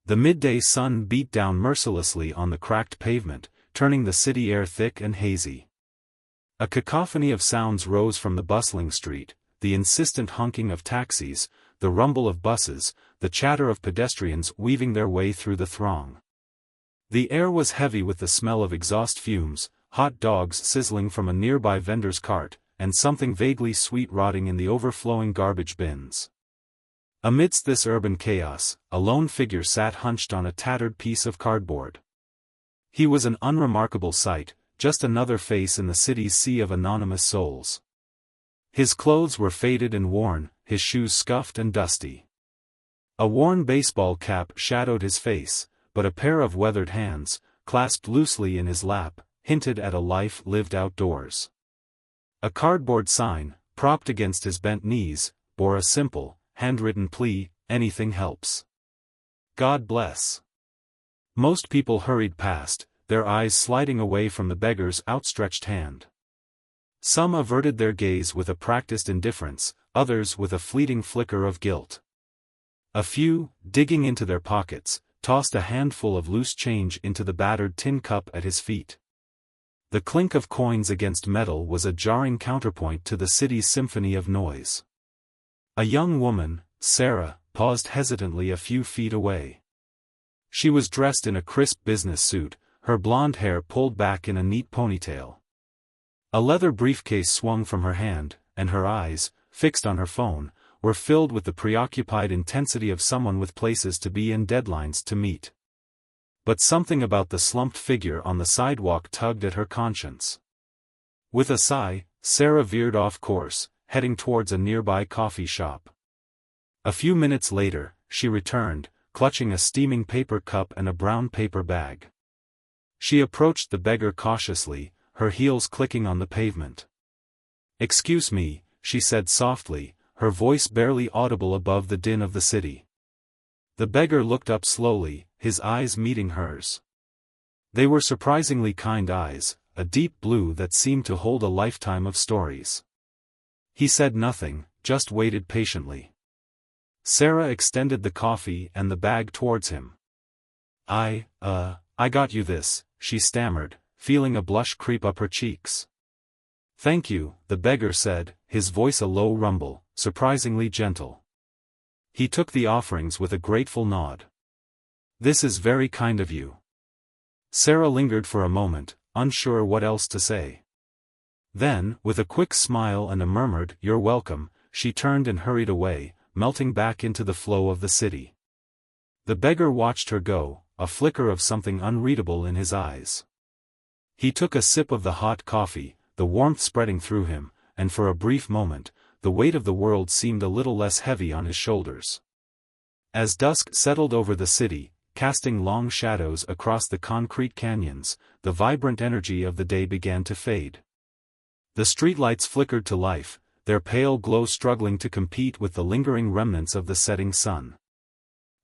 The midday sun beat down mercilessly on the cracked pavement, turning the city air thick and hazy. A cacophony of sounds rose from the bustling street, the insistent honking of taxis, the rumble of buses, the chatter of pedestrians weaving their way through the throng. The air was heavy with the smell of exhaust fumes, hot dogs sizzling from a nearby vendor's cart, and something vaguely sweet rotting in the overflowing garbage bins. Amidst this urban chaos, a lone figure sat hunched on a tattered piece of cardboard. He was an unremarkable sight, just another face in the city's sea of anonymous souls. His clothes were faded and worn, his shoes scuffed and dusty. A worn baseball cap shadowed his face, but a pair of weathered hands, clasped loosely in his lap, hinted at a life lived outdoors. A cardboard sign, propped against his bent knees, bore a simple, handwritten plea, "Anything helps. God bless." Most people hurried past, their eyes sliding away from the beggar's outstretched hand. Some averted their gaze with a practiced indifference, others with a fleeting flicker of guilt. A few, digging into their pockets, tossed a handful of loose change into the battered tin cup at his feet. The clink of coins against metal was a jarring counterpoint to the city's symphony of noise. A young woman, Sarah, paused hesitantly a few feet away. She was dressed in a crisp business suit, her blonde hair pulled back in a neat ponytail. A leather briefcase swung from her hand, and her eyes, fixed on her phone, were filled with the preoccupied intensity of someone with places to be and deadlines to meet. But something about the slumped figure on the sidewalk tugged at her conscience. With a sigh, Sarah veered off course, heading towards a nearby coffee shop. A few minutes later, she returned, clutching a steaming paper cup and a brown paper bag. She approached the beggar cautiously, her heels clicking on the pavement. "Excuse me," she said softly, her voice barely audible above the din of the city. The beggar looked up slowly, his eyes meeting hers. They were surprisingly kind eyes, a deep blue that seemed to hold a lifetime of stories. He said nothing, just waited patiently. Sarah extended the coffee and the bag towards him. I got you this," she stammered, feeling a blush creep up her cheeks. "Thank you," the beggar said, his voice a low rumble, surprisingly gentle. He took the offerings with a grateful nod. "This is very kind of you." Sarah lingered for a moment, unsure what else to say. Then, with a quick smile and a murmured, "You're welcome," she turned and hurried away, melting back into the flow of the city. The beggar watched her go, a flicker of something unreadable in his eyes. He took a sip of the hot coffee, the warmth spreading through him, and for a brief moment, the weight of the world seemed a little less heavy on his shoulders. As dusk settled over the city, casting long shadows across the concrete canyons, the vibrant energy of the day began to fade. The streetlights flickered to life, their pale glow struggling to compete with the lingering remnants of the setting sun.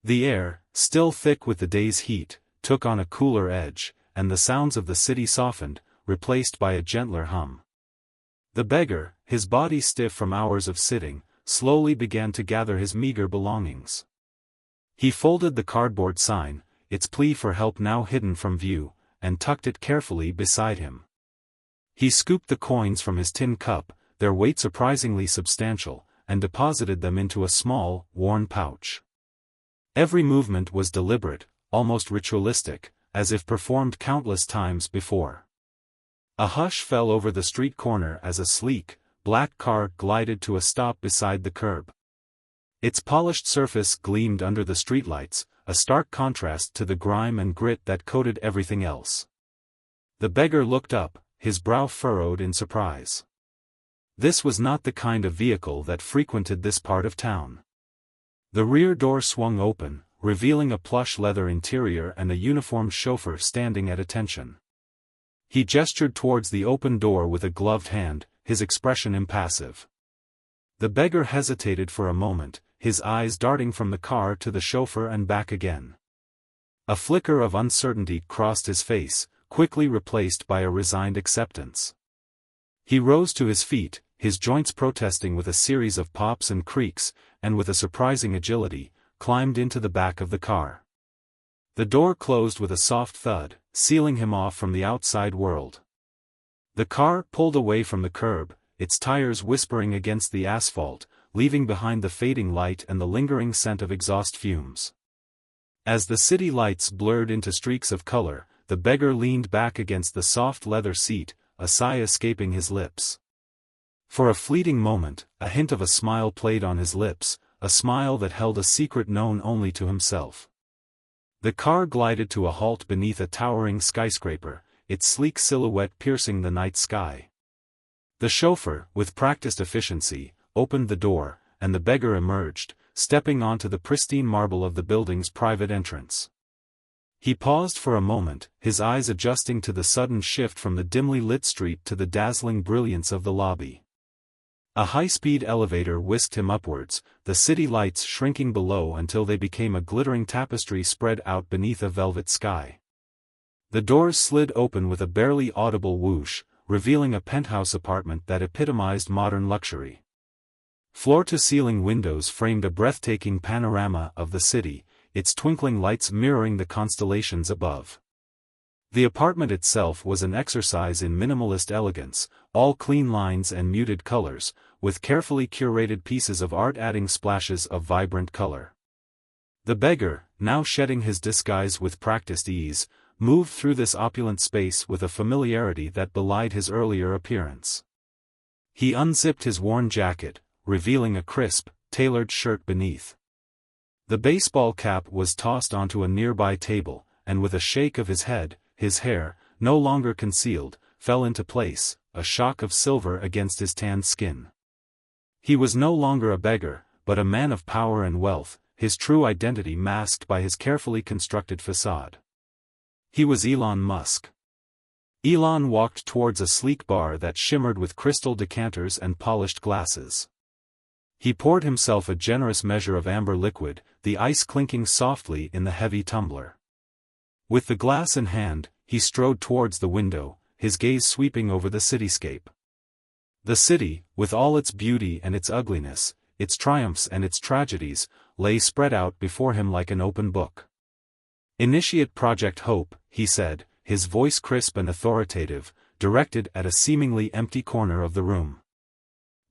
The air, still thick with the day's heat, took on a cooler edge, and the sounds of the city softened, replaced by a gentler hum. The beggar, his body stiff from hours of sitting, slowly began to gather his meager belongings. He folded the cardboard sign, its plea for help now hidden from view, and tucked it carefully beside him. He scooped the coins from his tin cup, their weight surprisingly substantial, and deposited them into a small, worn pouch. Every movement was deliberate, almost ritualistic, as if performed countless times before. A hush fell over the street corner as a sleek, black car glided to a stop beside the curb. Its polished surface gleamed under the streetlights, a stark contrast to the grime and grit that coated everything else. The beggar looked up, his brow furrowed in surprise. This was not the kind of vehicle that frequented this part of town. The rear door swung open, revealing a plush leather interior and a uniformed chauffeur standing at attention. He gestured towards the open door with a gloved hand, his expression impassive. The beggar hesitated for a moment, his eyes darting from the car to the chauffeur and back again. A flicker of uncertainty crossed his face, quickly replaced by a resigned acceptance. He rose to his feet, his joints protesting with a series of pops and creaks, and with a surprising agility, climbed into the back of the car. The door closed with a soft thud, sealing him off from the outside world. The car pulled away from the curb, its tires whispering against the asphalt, leaving behind the fading light and the lingering scent of exhaust fumes. As the city lights blurred into streaks of color, the beggar leaned back against the soft leather seat, a sigh escaping his lips. For a fleeting moment, a hint of a smile played on his lips, a smile that held a secret known only to himself. The car glided to a halt beneath a towering skyscraper, its sleek silhouette piercing the night sky. The chauffeur, with practiced efficiency, opened the door, and the beggar emerged, stepping onto the pristine marble of the building's private entrance. He paused for a moment, his eyes adjusting to the sudden shift from the dimly lit street to the dazzling brilliance of the lobby. A high-speed elevator whisked him upwards, the city lights shrinking below until they became a glittering tapestry spread out beneath a velvet sky. The doors slid open with a barely audible whoosh, revealing a penthouse apartment that epitomized modern luxury. Floor-to-ceiling windows framed a breathtaking panorama of the city, its twinkling lights mirroring the constellations above. The apartment itself was an exercise in minimalist elegance, all clean lines and muted colors, with carefully curated pieces of art adding splashes of vibrant color. The beggar, now shedding his disguise with practiced ease, moved through this opulent space with a familiarity that belied his earlier appearance. He unzipped his worn jacket, revealing a crisp, tailored shirt beneath. The baseball cap was tossed onto a nearby table, and with a shake of his head, his hair, no longer concealed, fell into place, a shock of silver against his tanned skin. He was no longer a beggar, but a man of power and wealth, his true identity masked by his carefully constructed facade. He was Elon Musk. Elon walked towards a sleek bar that shimmered with crystal decanters and polished glasses. He poured himself a generous measure of amber liquid, the ice clinking softly in the heavy tumbler. With the glass in hand, he strode towards the window, his gaze sweeping over the cityscape. The city, with all its beauty and its ugliness, its triumphs and its tragedies, lay spread out before him like an open book. "Initiate Project Hope," he said, his voice crisp and authoritative, directed at a seemingly empty corner of the room.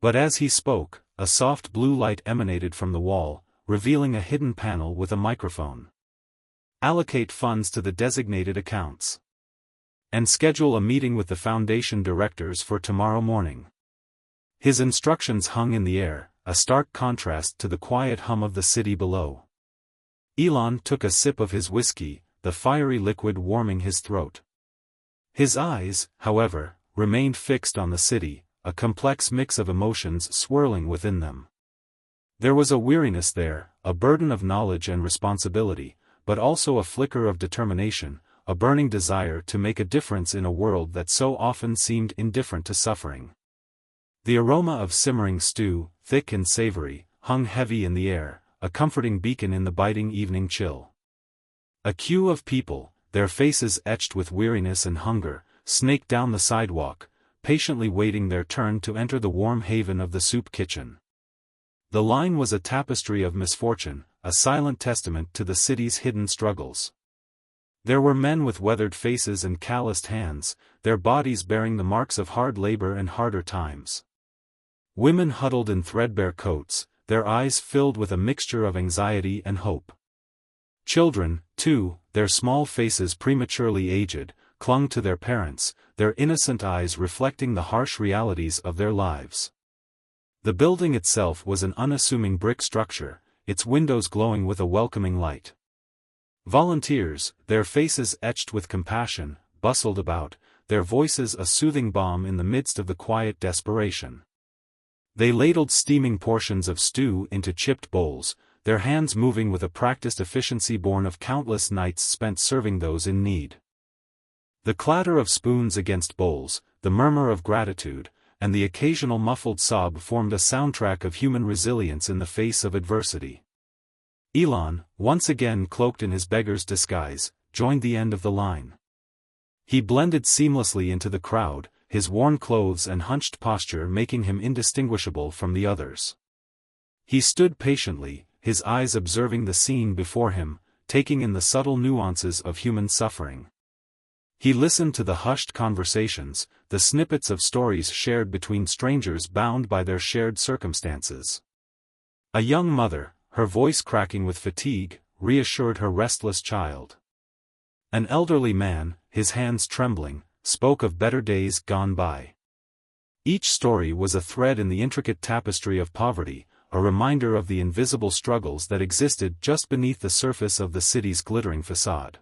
But as he spoke, a soft blue light emanated from the wall, revealing a hidden panel with a microphone. "Allocate funds to the designated accounts. And schedule a meeting with the foundation directors for tomorrow morning." His instructions hung in the air, a stark contrast to the quiet hum of the city below. Elon took a sip of his whiskey, the fiery liquid warming his throat. His eyes, however, remained fixed on the city, a complex mix of emotions swirling within them. There was a weariness there, a burden of knowledge and responsibility, but also a flicker of determination, a burning desire to make a difference in a world that so often seemed indifferent to suffering. The aroma of simmering stew, thick and savory, hung heavy in the air, a comforting beacon in the biting evening chill. A queue of people, their faces etched with weariness and hunger, snaked down the sidewalk, patiently waiting their turn to enter the warm haven of the soup kitchen. The line was a tapestry of misfortune, a silent testament to the city's hidden struggles. There were men with weathered faces and calloused hands, their bodies bearing the marks of hard labor and harder times. Women huddled in threadbare coats, their eyes filled with a mixture of anxiety and hope. Children, too, their small faces prematurely aged, clung to their parents, their innocent eyes reflecting the harsh realities of their lives. The building itself was an unassuming brick structure, its windows glowing with a welcoming light. Volunteers, their faces etched with compassion, bustled about, their voices a soothing balm in the midst of the quiet desperation. They ladled steaming portions of stew into chipped bowls, their hands moving with a practiced efficiency born of countless nights spent serving those in need. The clatter of spoons against bowls, the murmur of gratitude, and the occasional muffled sob formed a soundtrack of human resilience in the face of adversity. Elon, once again cloaked in his beggar's disguise, joined the end of the line. He blended seamlessly into the crowd, his worn clothes and hunched posture making him indistinguishable from the others. He stood patiently, his eyes observing the scene before him, taking in the subtle nuances of human suffering. He listened to the hushed conversations, the snippets of stories shared between strangers bound by their shared circumstances. A young mother, her voice cracking with fatigue, reassured her restless child. An elderly man, his hands trembling, spoke of better days gone by. Each story was a thread in the intricate tapestry of poverty, a reminder of the invisible struggles that existed just beneath the surface of the city's glittering facade.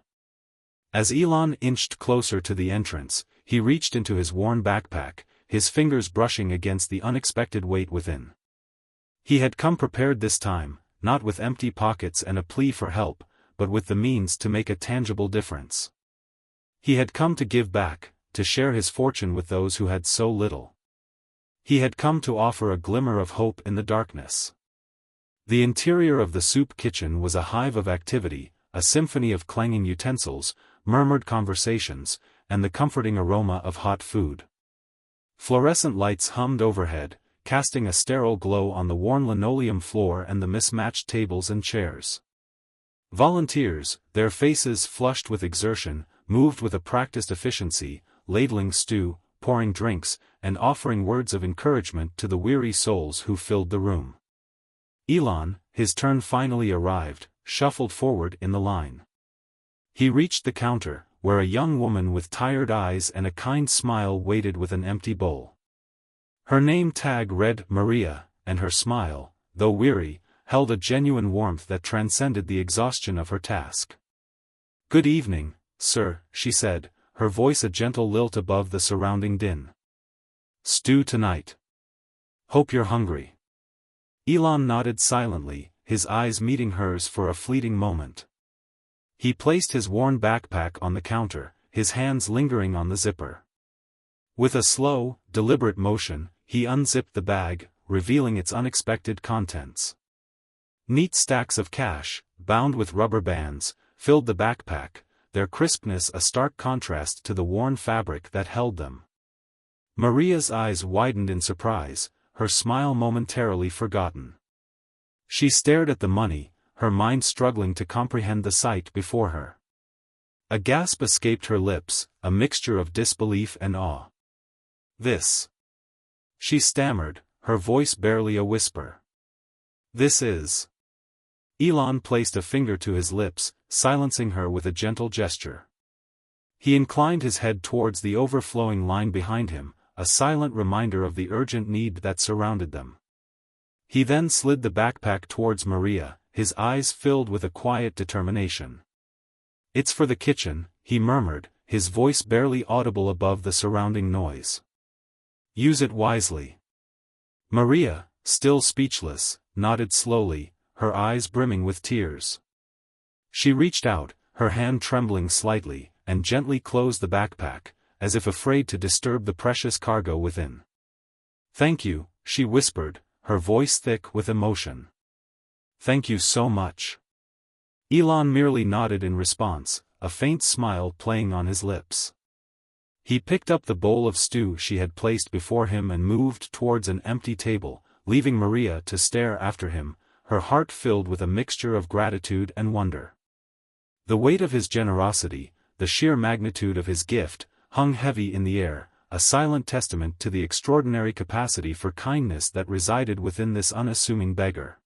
As Elon inched closer to the entrance, he reached into his worn backpack, his fingers brushing against the unexpected weight within. He had come prepared this time, not with empty pockets and a plea for help, but with the means to make a tangible difference. He had come to give back, to share his fortune with those who had so little. He had come to offer a glimmer of hope in the darkness. The interior of the soup kitchen was a hive of activity, a symphony of clanging utensils, murmured conversations, and the comforting aroma of hot food. Fluorescent lights hummed overhead, casting a sterile glow on the worn linoleum floor and the mismatched tables and chairs. Volunteers, their faces flushed with exertion, moved with a practiced efficiency, ladling stew, pouring drinks, and offering words of encouragement to the weary souls who filled the room. Elon, his turn finally arrived, shuffled forward in the line. He reached the counter, where a young woman with tired eyes and a kind smile waited with an empty bowl. Her name tag read Maria, and her smile, though weary, held a genuine warmth that transcended the exhaustion of her task. "Good evening, sir," she said, her voice a gentle lilt above the surrounding din. "Stew tonight. Hope you're hungry." Elon nodded silently, his eyes meeting hers for a fleeting moment. He placed his worn backpack on the counter, his hands lingering on the zipper. With a slow, deliberate motion, he unzipped the bag, revealing its unexpected contents. Neat stacks of cash, bound with rubber bands, filled the backpack, their crispness a stark contrast to the worn fabric that held them. Maria's eyes widened in surprise, her smile momentarily forgotten. She stared at the money, her mind struggling to comprehend the sight before her. A gasp escaped her lips, a mixture of disbelief and awe. "This," she stammered, her voice barely a whisper. "This is." Elon placed a finger to his lips, silencing her with a gentle gesture. He inclined his head towards the overflowing line behind him, a silent reminder of the urgent need that surrounded them. He then slid the backpack towards Maria, his eyes filled with a quiet determination. "It's for the kitchen," he murmured, his voice barely audible above the surrounding noise. "Use it wisely." Maria, still speechless, nodded slowly, her eyes brimming with tears. She reached out, her hand trembling slightly, and gently closed the backpack, as if afraid to disturb the precious cargo within. "Thank you," she whispered, her voice thick with emotion. "Thank you so much." Elon merely nodded in response, a faint smile playing on his lips. He picked up the bowl of stew she had placed before him and moved towards an empty table, leaving Maria to stare after him, her heart filled with a mixture of gratitude and wonder. The weight of his generosity, the sheer magnitude of his gift, hung heavy in the air, a silent testament to the extraordinary capacity for kindness that resided within this unassuming beggar.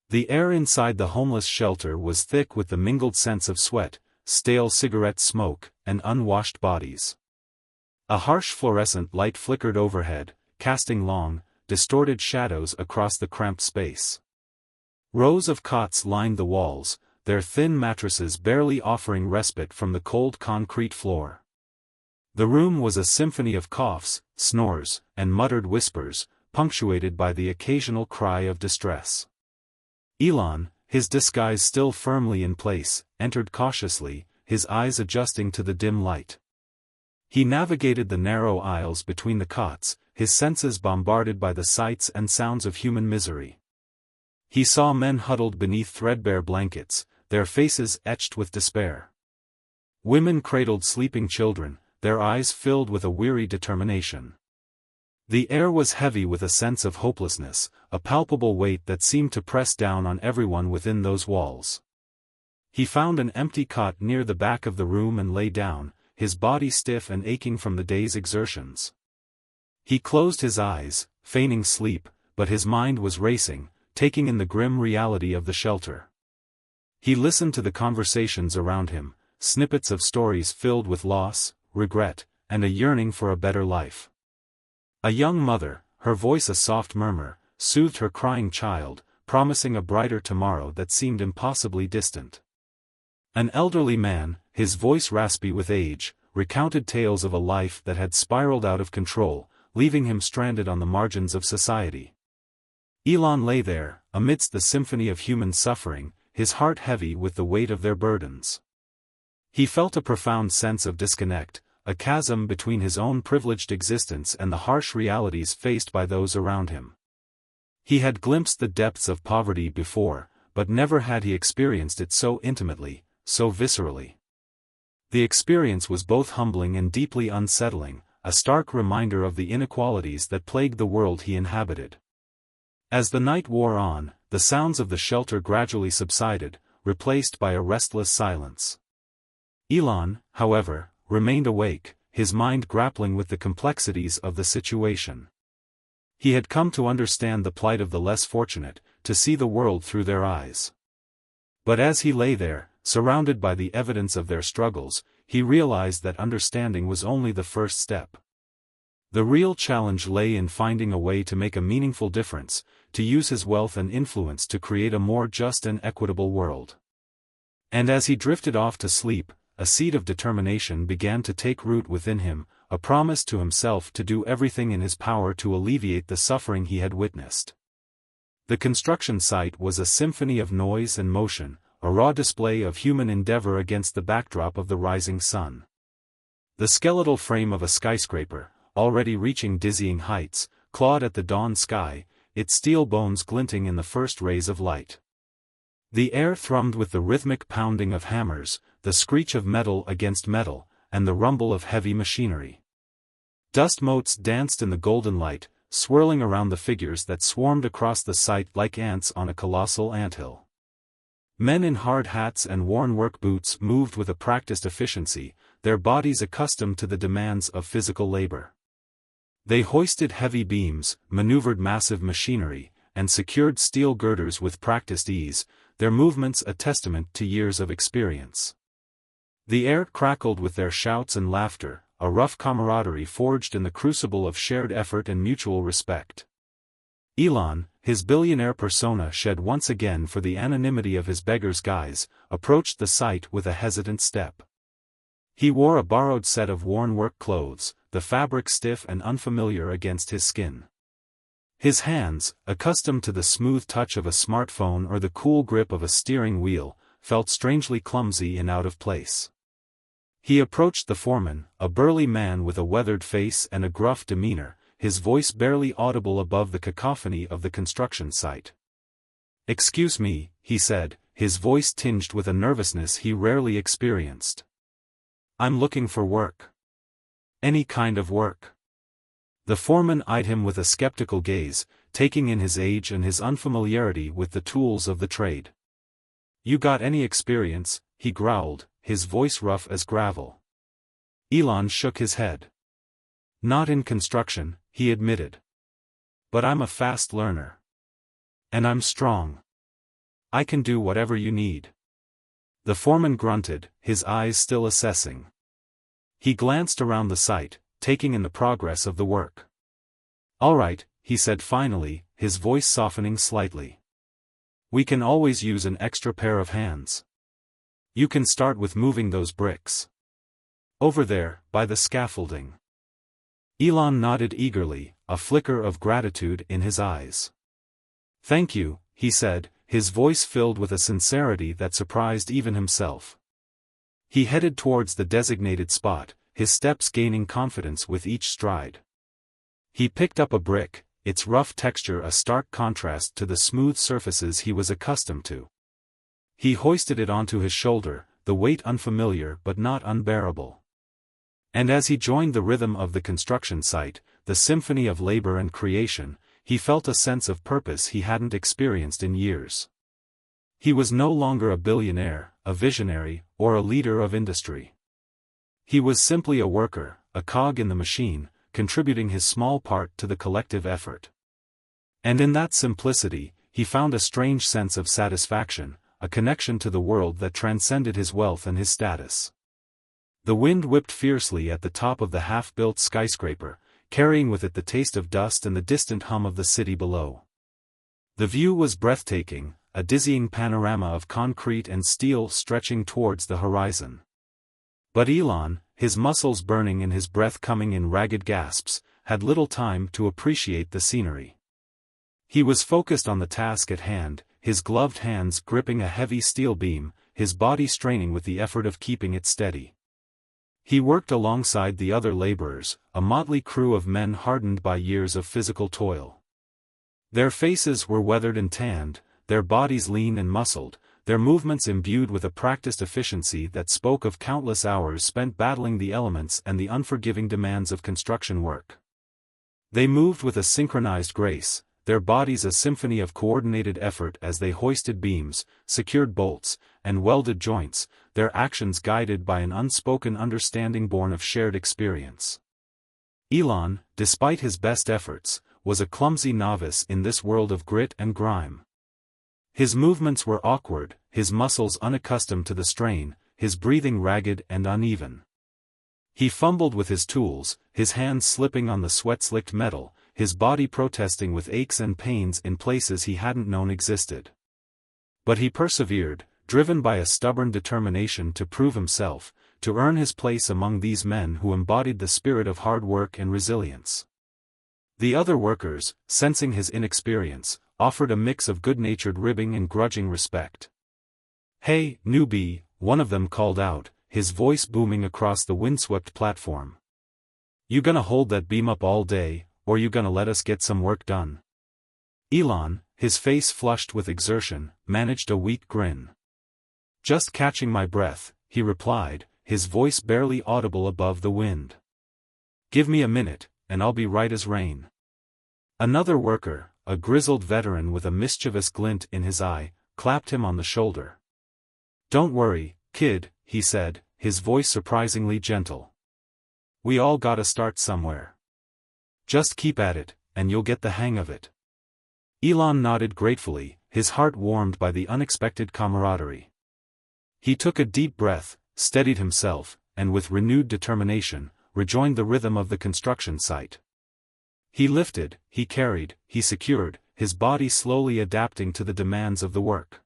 The air inside the homeless shelter was thick with the mingled scents of sweat, stale cigarette smoke, and unwashed bodies. A harsh fluorescent light flickered overhead, casting long, distorted shadows across the cramped space. Rows of cots lined the walls, their thin mattresses barely offering respite from the cold concrete floor. The room was a symphony of coughs, snores, and muttered whispers, punctuated by the occasional cry of distress. Elon, his disguise still firmly in place, entered cautiously, his eyes adjusting to the dim light. He navigated the narrow aisles between the cots, his senses bombarded by the sights and sounds of human misery. He saw men huddled beneath threadbare blankets, their faces etched with despair. Women cradled sleeping children, their eyes filled with a weary determination. The air was heavy with a sense of hopelessness, a palpable weight that seemed to press down on everyone within those walls. He found an empty cot near the back of the room and lay down, his body stiff and aching from the day's exertions. He closed his eyes, feigning sleep, but his mind was racing, taking in the grim reality of the shelter. He listened to the conversations around him, snippets of stories filled with loss, regret, and a yearning for a better life. A young mother, her voice a soft murmur, soothed her crying child, promising a brighter tomorrow that seemed impossibly distant. An elderly man, his voice raspy with age, recounted tales of a life that had spiraled out of control, leaving him stranded on the margins of society. Elon lay there, amidst the symphony of human suffering, his heart heavy with the weight of their burdens. He felt a profound sense of disconnect, a chasm between his own privileged existence and the harsh realities faced by those around him. He had glimpsed the depths of poverty before, but never had he experienced it so intimately, so viscerally. The experience was both humbling and deeply unsettling, a stark reminder of the inequalities that plagued the world he inhabited. As the night wore on, the sounds of the shelter gradually subsided, replaced by a restless silence. Elon, however, remained awake, his mind grappling with the complexities of the situation. He had come to understand the plight of the less fortunate, to see the world through their eyes. But as he lay there, surrounded by the evidence of their struggles, he realized that understanding was only the first step. The real challenge lay in finding a way to make a meaningful difference, to use his wealth and influence to create a more just and equitable world. And as he drifted off to sleep, a seed of determination began to take root within him, a promise to himself to do everything in his power to alleviate the suffering he had witnessed. The construction site was a symphony of noise and motion, a raw display of human endeavor against the backdrop of the rising sun. The skeletal frame of a skyscraper, already reaching dizzying heights, clawed at the dawn sky, its steel bones glinting in the first rays of light. The air thrummed with the rhythmic pounding of hammers, the screech of metal against metal, and the rumble of heavy machinery. Dust motes danced in the golden light, swirling around the figures that swarmed across the site like ants on a colossal anthill. Men in hard hats and worn work boots moved with a practiced efficiency, their bodies accustomed to the demands of physical labor. They hoisted heavy beams, maneuvered massive machinery, and secured steel girders with practiced ease, their movements a testament to years of experience. The air crackled with their shouts and laughter, a rough camaraderie forged in the crucible of shared effort and mutual respect. Elon, his billionaire persona shed once again for the anonymity of his beggar's guise, approached the site with a hesitant step. He wore a borrowed set of worn work clothes, the fabric stiff and unfamiliar against his skin. His hands, accustomed to the smooth touch of a smartphone or the cool grip of a steering wheel, felt strangely clumsy and out of place. He approached the foreman, a burly man with a weathered face and a gruff demeanor, his voice barely audible above the cacophony of the construction site. "Excuse me," he said, his voice tinged with a nervousness he rarely experienced. "I'm looking for work." "Any kind of work?" The foreman eyed him with a skeptical gaze, taking in his age and his unfamiliarity with the tools of the trade. "You got any experience?" he growled, his voice rough as gravel. Elon shook his head. "Not in construction," he admitted. "But I'm a fast learner. And I'm strong. I can do whatever you need." The foreman grunted, his eyes still assessing. He glanced around the site, taking in the progress of the work. "All right," he said finally, his voice softening slightly. "We can always use an extra pair of hands. You can start with moving those bricks. Over there, by the scaffolding." Elon nodded eagerly, a flicker of gratitude in his eyes. "Thank you," he said, his voice filled with a sincerity that surprised even himself. He headed towards the designated spot, his steps gaining confidence with each stride. He picked up a brick, its rough texture a stark contrast to the smooth surfaces he was accustomed to. He hoisted it onto his shoulder, the weight unfamiliar but not unbearable. And as he joined the rhythm of the construction site, the symphony of labor and creation, he felt a sense of purpose he hadn't experienced in years. He was no longer a a visionary, or a leader of industry. He was simply a worker, a cog in the machine, contributing his small part to the collective effort. And in that simplicity, he found a strange sense of satisfaction, a connection to the world that transcended his wealth and his status. The wind whipped fiercely at the top of the half-built skyscraper, carrying with it the taste of dust and the distant hum of the city below. The view was breathtaking, a dizzying panorama of concrete and steel stretching towards the horizon. But Elon, his muscles burning and his breath coming in ragged gasps, had little time to appreciate the scenery. He was focused on the task at hand, his gloved hands gripping a heavy steel beam, his body straining with the effort of keeping it steady. He worked alongside the other laborers, a motley crew of men hardened by years of physical toil. Their faces were weathered and tanned, their bodies lean and muscled, their movements imbued with a practiced efficiency that spoke of countless hours spent battling the elements and the unforgiving demands of construction work. They moved with a synchronized grace, their bodies a symphony of coordinated effort as they hoisted beams, secured bolts, and welded joints, their actions guided by an unspoken understanding born of shared experience. Elon, despite his best efforts, was a clumsy novice in this world of grit and grime. His movements were awkward, his muscles unaccustomed to the strain, his breathing ragged and uneven. He fumbled with his tools, his hands slipping on the sweat-slicked metal, his body protesting with aches and pains in places he hadn't known existed. But he persevered, driven by a stubborn determination to prove himself, to earn his place among these men who embodied the spirit of hard work and resilience. The other workers, sensing his inexperience, offered a mix of good-natured ribbing and grudging respect. "Hey, newbie," one of them called out, his voice booming across the windswept platform. "You gonna hold that beam up all day, or you gonna let us get some work done?" Elon, his face flushed with exertion, managed a weak grin. "Just catching my breath," he replied, his voice barely audible above the wind. "Give me a minute, and I'll be right as rain." Another worker, a grizzled veteran with a mischievous glint in his eye, clapped him on the shoulder. "Don't worry, kid," he said, his voice surprisingly gentle. "We all gotta start somewhere. Just keep at it, and you'll get the hang of it." Elon nodded gratefully, his heart warmed by the unexpected camaraderie. He took a deep breath, steadied himself, and with renewed determination, rejoined the rhythm of the construction site. He lifted, he carried, he secured, his body slowly adapting to the demands of the work.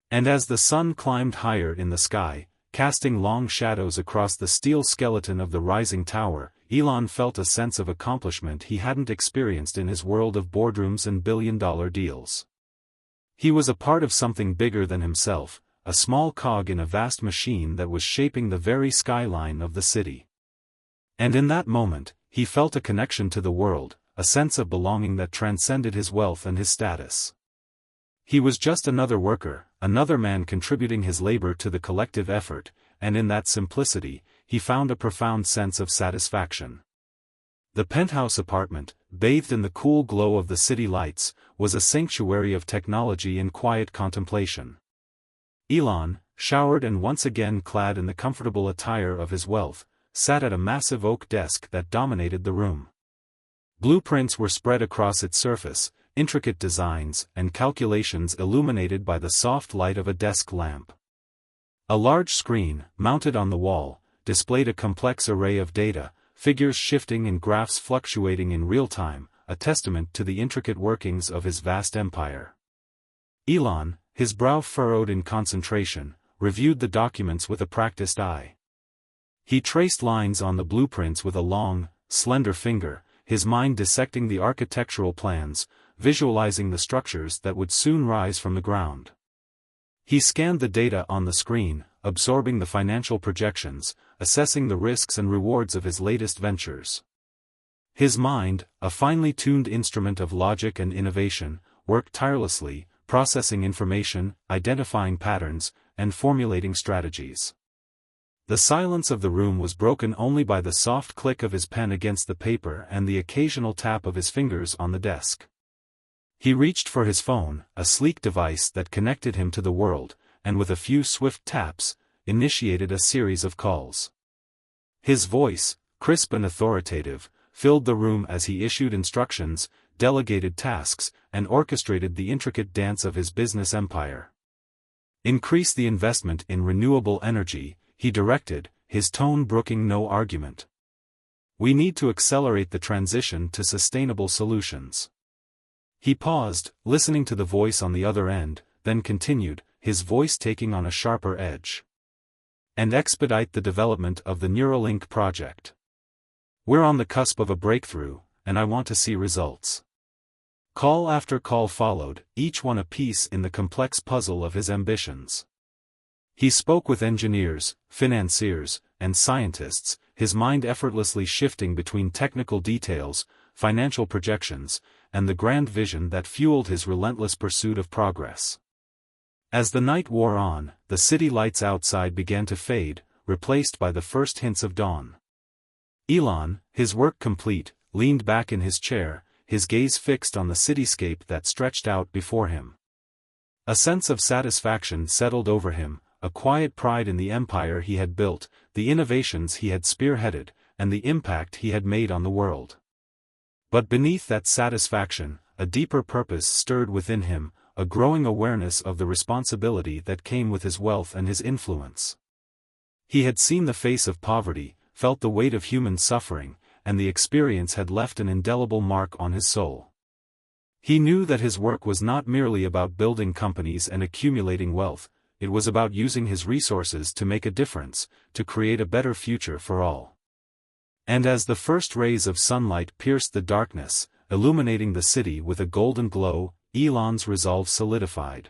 And as the sun climbed higher in the sky, casting long shadows across the steel skeleton of the rising tower, Elon felt a sense of accomplishment he hadn't experienced in his world of boardrooms and billion-dollar deals. He was a part of something bigger than himself, a small cog in a vast machine that was shaping the very skyline of the city. And in that moment, he felt a connection to the world, a sense of belonging that transcended his wealth and his status. He was just another worker, another man contributing his labor to the collective effort, and in that simplicity, he found a profound sense of satisfaction. The penthouse apartment, bathed in the cool glow of the city lights, was a sanctuary of technology and quiet contemplation. Elon, showered and once again clad in the comfortable attire of his wealth, sat at a massive oak desk that dominated the room. Blueprints were spread across its surface, intricate designs and calculations illuminated by the soft light of a desk lamp. A large screen, mounted on the wall, displayed a complex array of data, figures shifting and graphs fluctuating in real time, a testament to the intricate workings of his vast empire. Elon, his brow furrowed in concentration, reviewed the documents with a practiced eye. He traced lines on the blueprints with a long, slender finger, his mind dissecting the architectural plans, visualizing the structures that would soon rise from the ground. He scanned the data on the screen, absorbing the financial projections, assessing the risks and rewards of his latest ventures. His mind, a finely tuned instrument of logic and innovation, worked tirelessly, processing information, identifying patterns, and formulating strategies. The silence of the room was broken only by the soft click of his pen against the paper and the occasional tap of his fingers on the desk. He reached for his phone, a sleek device that connected him to the world, and with a few swift taps, initiated a series of calls. His voice, crisp and authoritative, filled the room as he issued instructions, delegated tasks, and orchestrated the intricate dance of his business empire. Increase the investment in renewable energy, he directed, his tone brooking no argument. We need to accelerate the transition to sustainable solutions. He paused, listening to the voice on the other end, then continued, his voice taking on a sharper edge. And expedite the development of the Neuralink project. We're on the cusp of a breakthrough, and I want to see results. Call after call followed, each one a piece in the complex puzzle of his ambitions. He spoke with engineers, financiers, and scientists, his mind effortlessly shifting between technical details, financial projections, and the grand vision that fueled his relentless pursuit of progress. As the night wore on, the city lights outside began to fade, replaced by the first hints of dawn. Elon, his work complete, leaned back in his chair, his gaze fixed on the cityscape that stretched out before him. A sense of satisfaction settled over him, a quiet pride in the empire he had built, the innovations he had spearheaded, and the impact he had made on the world. But beneath that satisfaction, a deeper purpose stirred within him, a growing awareness of the responsibility that came with his wealth and his influence. He had seen the face of poverty, felt the weight of human suffering, and the experience had left an indelible mark on his soul. He knew that his work was not merely about building companies and accumulating wealth, it was about using his resources to make a difference, to create a better future for all. And as the first rays of sunlight pierced the darkness, illuminating the city with a golden glow, Elon's resolve solidified.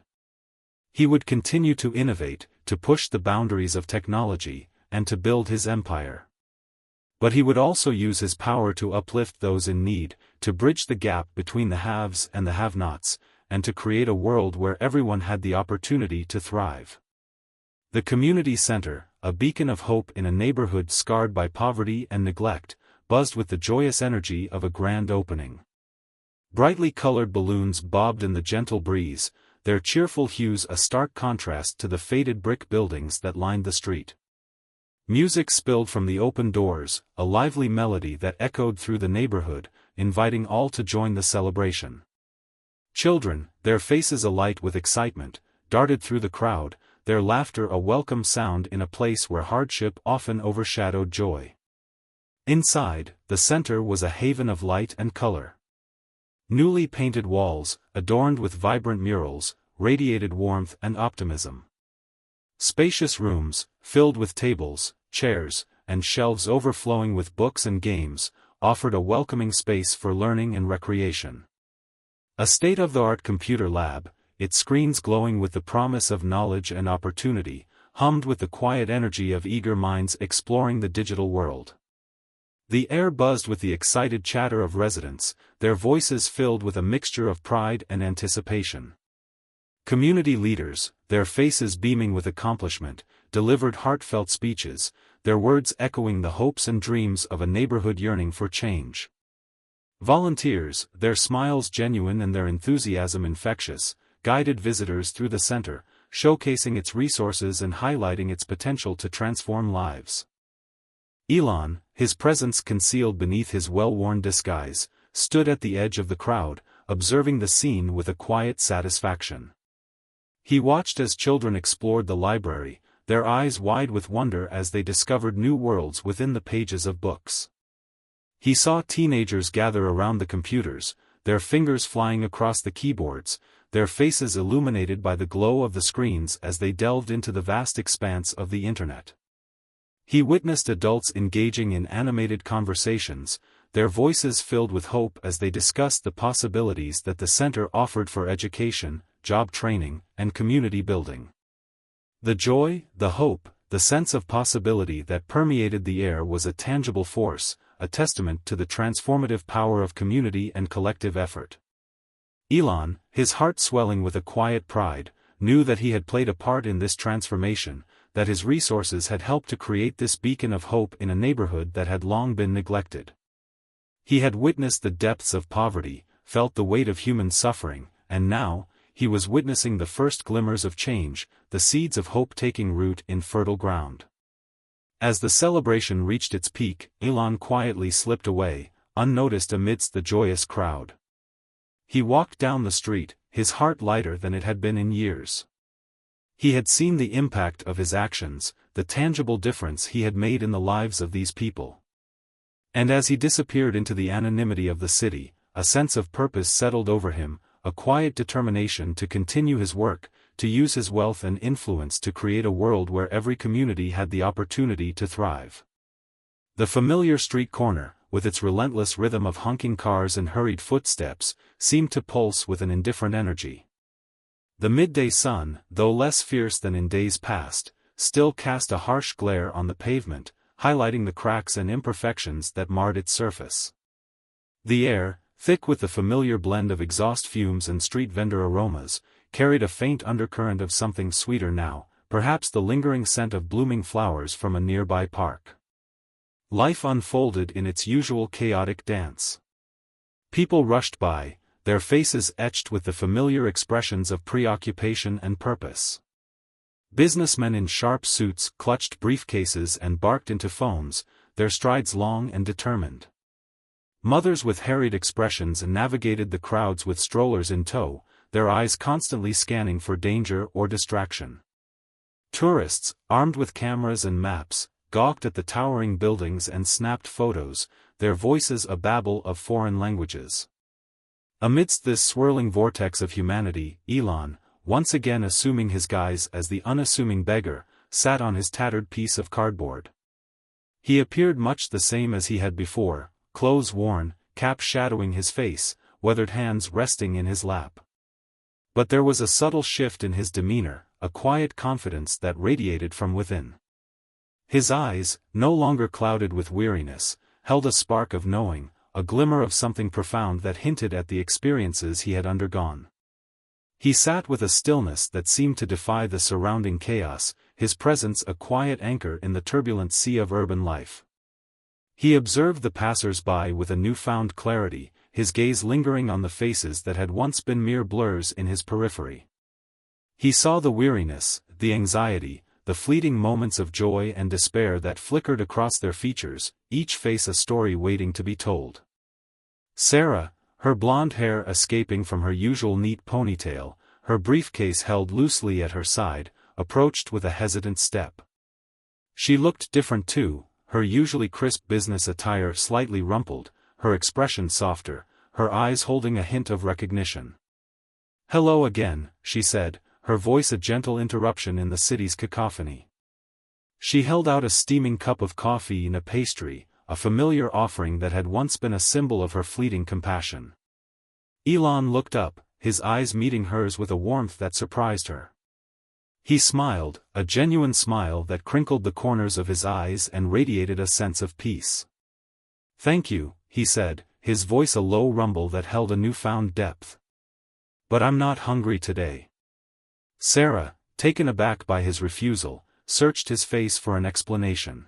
He would continue to innovate, to push the boundaries of technology, and to build his empire. But he would also use his power to uplift those in need, to bridge the gap between the haves and the have-nots, and to create a world where everyone had the opportunity to thrive. The community center, a beacon of hope in a neighborhood scarred by poverty and neglect, buzzed with the joyous energy of a grand opening. Brightly colored balloons bobbed in the gentle breeze, their cheerful hues a stark contrast to the faded brick buildings that lined the street. Music spilled from the open doors, a lively melody that echoed through the neighborhood, inviting all to join the celebration. Children, their faces alight with excitement, darted through the crowd, their laughter a welcome sound in a place where hardship often overshadowed joy. Inside, the center was a haven of light and color. Newly painted walls, adorned with vibrant murals, radiated warmth and optimism. Spacious rooms, filled with tables, chairs, and shelves overflowing with books and games, offered a welcoming space for learning and recreation. A state-of-the-art computer lab, its screens glowing with the promise of knowledge and opportunity, hummed with the quiet energy of eager minds exploring the digital world. The air buzzed with the excited chatter of residents, their voices filled with a mixture of pride and anticipation. Community leaders, their faces beaming with accomplishment, delivered heartfelt speeches, their words echoing the hopes and dreams of a neighborhood yearning for change. Volunteers, their smiles genuine and their enthusiasm infectious, guided visitors through the center, showcasing its resources and highlighting its potential to transform lives. Elon, his presence concealed beneath his well-worn disguise, stood at the edge of the crowd, observing the scene with a quiet satisfaction. He watched as children explored the library, their eyes wide with wonder as they discovered new worlds within the pages of books. He saw teenagers gather around the computers, their fingers flying across the keyboards, their faces illuminated by the glow of the screens as they delved into the vast expanse of the internet. He witnessed adults engaging in animated conversations, their voices filled with hope as they discussed the possibilities that the center offered for education, job training, and community building. The joy, the hope, the sense of possibility that permeated the air was a tangible force, a testament to the transformative power of community and collective effort. Elon, his heart swelling with a quiet pride, knew that he had played a part in this transformation, that his resources had helped to create this beacon of hope in a neighborhood that had long been neglected. He had witnessed the depths of poverty, felt the weight of human suffering, and now, he was witnessing the first glimmers of change, the seeds of hope taking root in fertile ground. As the celebration reached its peak, Elon quietly slipped away, unnoticed amidst the joyous crowd. He walked down the street, his heart lighter than it had been in years. He had seen the impact of his actions, the tangible difference he had made in the lives of these people. And as he disappeared into the anonymity of the city, a sense of purpose settled over him, a quiet determination to continue his work, to use his wealth and influence to create a world where every community had the opportunity to thrive. The familiar street corner, with its relentless rhythm of honking cars and hurried footsteps, seemed to pulse with an indifferent energy. The midday sun, though less fierce than in days past, still cast a harsh glare on the pavement, highlighting the cracks and imperfections that marred its surface. The air, thick with the familiar blend of exhaust fumes and street vendor aromas, carried a faint undercurrent of something sweeter now, perhaps the lingering scent of blooming flowers from a nearby park. Life unfolded in its usual chaotic dance. People rushed by, their faces etched with the familiar expressions of preoccupation and purpose. Businessmen in sharp suits clutched briefcases and barked into phones, their strides long and determined. Mothers with harried expressions navigated the crowds with strollers in tow, their eyes constantly scanning for danger or distraction. Tourists, armed with cameras and maps, gawked at the towering buildings and snapped photos, their voices a babble of foreign languages. Amidst this swirling vortex of humanity, Elon, once again assuming his guise as the unassuming beggar, sat on his tattered piece of cardboard. He appeared much the same as he had before, clothes worn, cap shadowing his face, weathered hands resting in his lap. But there was a subtle shift in his demeanor, a quiet confidence that radiated from within. His eyes, no longer clouded with weariness, held a spark of knowing, a glimmer of something profound that hinted at the experiences he had undergone. He sat with a stillness that seemed to defy the surrounding chaos, his presence a quiet anchor in the turbulent sea of urban life. He observed the passers-by with a newfound clarity, his gaze lingering on the faces that had once been mere blurs in his periphery. He saw the weariness, the anxiety, the fleeting moments of joy and despair that flickered across their features, each face a story waiting to be told. Sarah, her blonde hair escaping from her usual neat ponytail, her briefcase held loosely at her side, approached with a hesitant step. She looked different too, her usually crisp business attire slightly rumpled, her expression softer, her eyes holding a hint of recognition. "Hello again," she said, her voice a gentle interruption in the city's cacophony. She held out a steaming cup of coffee and a pastry, a familiar offering that had once been a symbol of her fleeting compassion. Elon looked up, his eyes meeting hers with a warmth that surprised her. He smiled, a genuine smile that crinkled the corners of his eyes and radiated a sense of peace. "Thank you," he said, his voice a low rumble that held a newfound depth. "But I'm not hungry today." Sarah, taken aback by his refusal, searched his face for an explanation.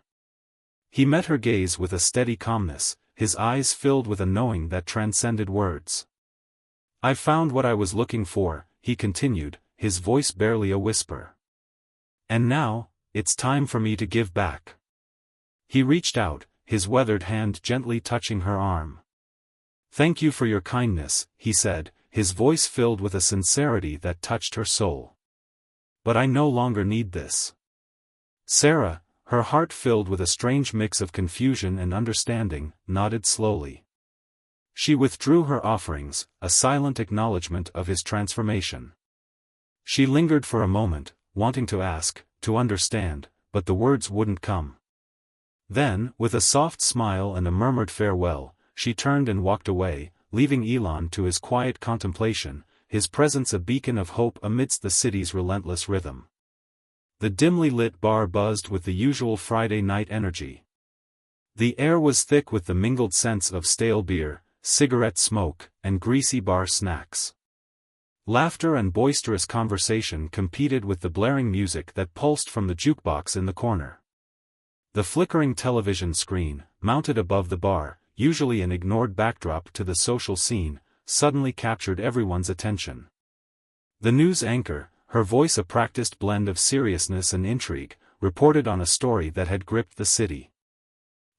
He met her gaze with a steady calmness, his eyes filled with a knowing that transcended words. "I've found what I was looking for," he continued, his voice barely a whisper. "And now, it's time for me to give back." He reached out, his weathered hand gently touching her arm. "Thank you for your kindness," he said, his voice filled with a sincerity that touched her soul. "But I no longer need this." Sarah, her heart filled with a strange mix of confusion and understanding, nodded slowly. She withdrew her offerings, a silent acknowledgement of his transformation. She lingered for a moment, wanting to ask, to understand, but the words wouldn't come. Then, with a soft smile and a murmured farewell, she turned and walked away, leaving Elon to his quiet contemplation, his presence a beacon of hope amidst the city's relentless rhythm. The dimly lit bar buzzed with the usual Friday night energy. The air was thick with the mingled scents of stale beer, cigarette smoke, and greasy bar snacks. Laughter and boisterous conversation competed with the blaring music that pulsed from the jukebox in the corner. The flickering television screen, mounted above the bar, usually an ignored backdrop to the social scene, suddenly captured everyone's attention. The news anchor, her voice a practiced blend of seriousness and intrigue, reported on a story that had gripped the city.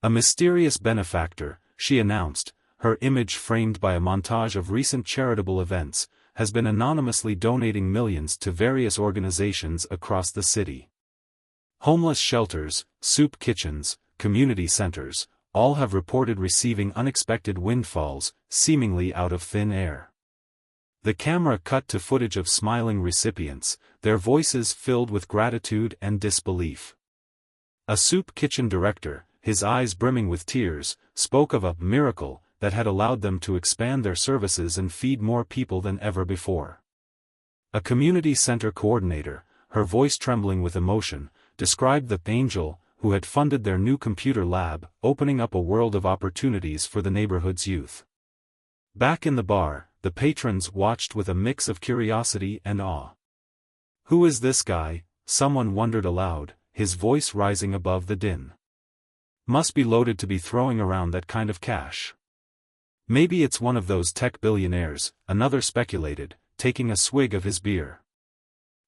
A mysterious benefactor, she announced, her image framed by a montage of recent charitable events, has been anonymously donating millions to various organizations across the city. Homeless shelters, soup kitchens, community centers, all have reported receiving unexpected windfalls, seemingly out of thin air. The camera cut to footage of smiling recipients, their voices filled with gratitude and disbelief. A soup kitchen director, his eyes brimming with tears, spoke of a miracle that had allowed them to expand their services and feed more people than ever before. A community center coordinator, her voice trembling with emotion, described the angel who had funded their new computer lab, opening up a world of opportunities for the neighborhood's youth. Back in the bar, the patrons watched with a mix of curiosity and awe. "Who is this guy?" someone wondered aloud, his voice rising above the din. "Must be loaded to be throwing around that kind of cash." "Maybe it's one of those tech billionaires," another speculated, taking a swig of his beer.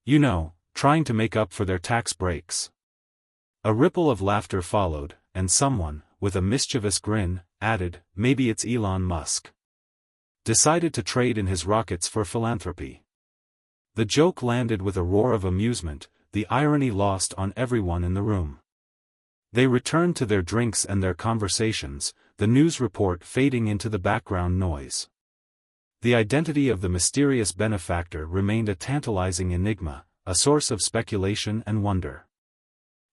"You know, trying to make up for their tax breaks." A ripple of laughter followed, and someone, with a mischievous grin, added, "Maybe it's Elon Musk. Decided to trade in his rockets for philanthropy." The joke landed with a roar of amusement, the irony lost on everyone in the room. They returned to their drinks and their conversations, the news report fading into the background noise. The identity of the mysterious benefactor remained a tantalizing enigma, a source of speculation and wonder.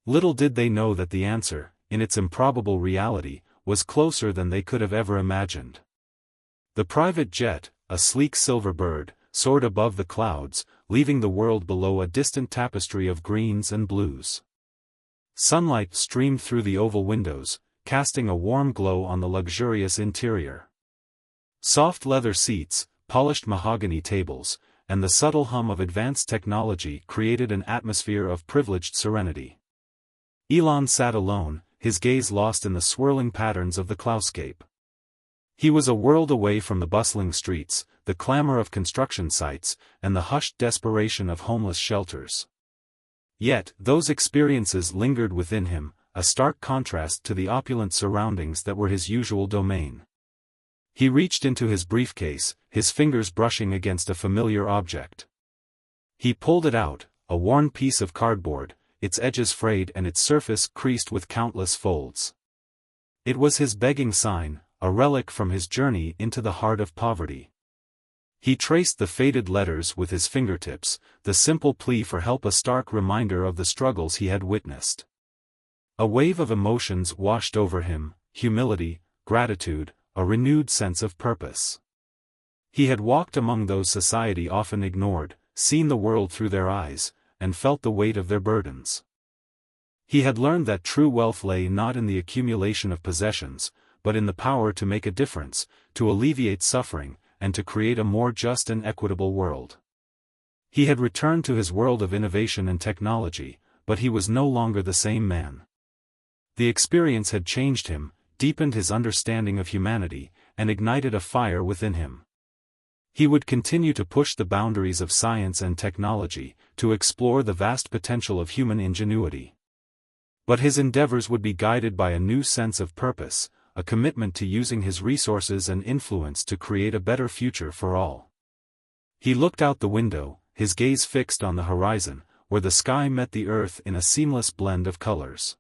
Little did they know that the answer, in its improbable reality, was closer than they could have ever imagined. The private jet, a sleek silver bird, soared above the clouds, leaving the world below a distant tapestry of greens and blues. Sunlight streamed through the oval windows, casting a warm glow on the luxurious interior. Soft leather seats, polished mahogany tables, and the subtle hum of advanced technology created an atmosphere of privileged serenity. Elon sat alone, his gaze lost in the swirling patterns of the cloudscape. He was a world away from the bustling streets, the clamor of construction sites, and the hushed desperation of homeless shelters. Yet, those experiences lingered within him, a stark contrast to the opulent surroundings that were his usual domain. He reached into his briefcase, his fingers brushing against a familiar object. He pulled it out, a worn piece of cardboard, its edges frayed and its surface creased with countless folds. It was his begging sign, a relic from his journey into the heart of poverty. He traced the faded letters with his fingertips, the simple plea for help a stark reminder of the struggles he had witnessed. A wave of emotions washed over him, humility, gratitude, a renewed sense of purpose. He had walked among those society often ignored, seen the world through their eyes, and felt the weight of their burdens. He had learned that true wealth lay not in the accumulation of possessions, but in the power to make a difference, to alleviate suffering, and to create a more just and equitable world. He had returned to his world of innovation and technology, but he was no longer the same man. The experience had changed him, deepened his understanding of humanity, and ignited a fire within him. He would continue to push the boundaries of science and technology, to explore the vast potential of human ingenuity. But his endeavors would be guided by a new sense of purpose, a commitment to using his resources and influence to create a better future for all. He looked out the window, his gaze fixed on the horizon, where the sky met the earth in a seamless blend of colors.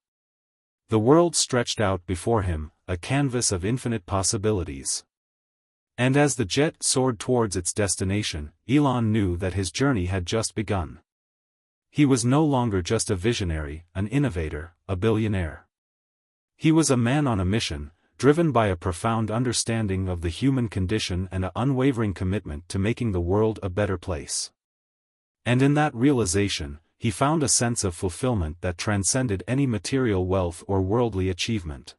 The world stretched out before him, a canvas of infinite possibilities. And as the jet soared towards its destination, Elon knew that his journey had just begun. He was no longer just a visionary, an innovator, a billionaire. He was a man on a mission, driven by a profound understanding of the human condition and an unwavering commitment to making the world a better place. And in that realization, he found a sense of fulfillment that transcended any material wealth or worldly achievement.